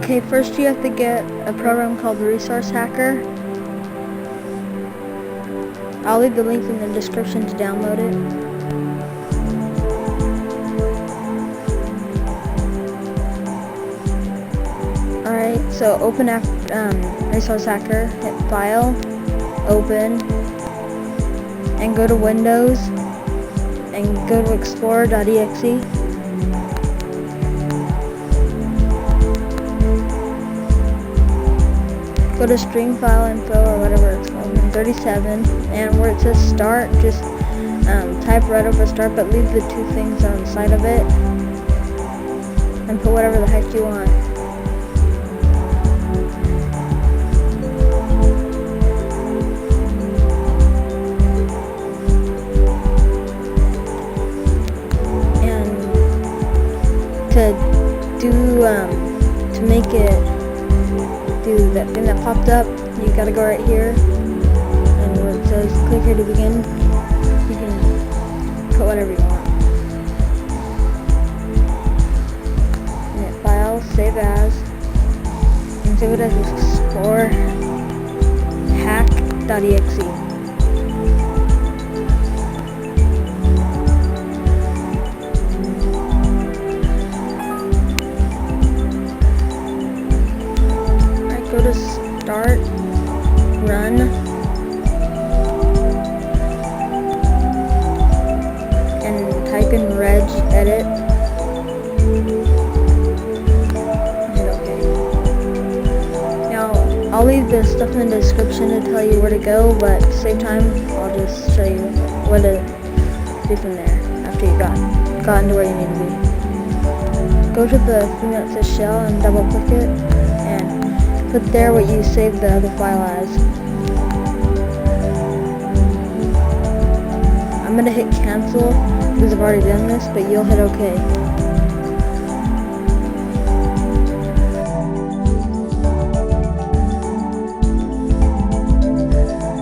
Okay, first you have to get a program called Resource Hacker. I'll leave the link in the description to download it. Alright, so open Resource Hacker, hit File, Open, and go to Windows, and go to Explorer.exe. Go to Stream File Info, or whatever it's called, 37, and where it says Start, just type right over Start, but leave the two things on the side of it, and put whatever the heck you want. To make it do that thing that popped up, you gotta go right here, and where it says click here to begin, you can put whatever you want. And hit File, Save As, and save it as explorer.hack.exe. Go to Start, Run, and type in regedit, hit OK. Now, I'll leave the stuff in the description to tell you where to go, but to save time, I'll just show you what to do from there after you gotten to where you need to be. Go to the thing that says Shell and double click it, and put there what you saved the other file as. I'm gonna hit cancel because I've already done this, but you'll hit OK.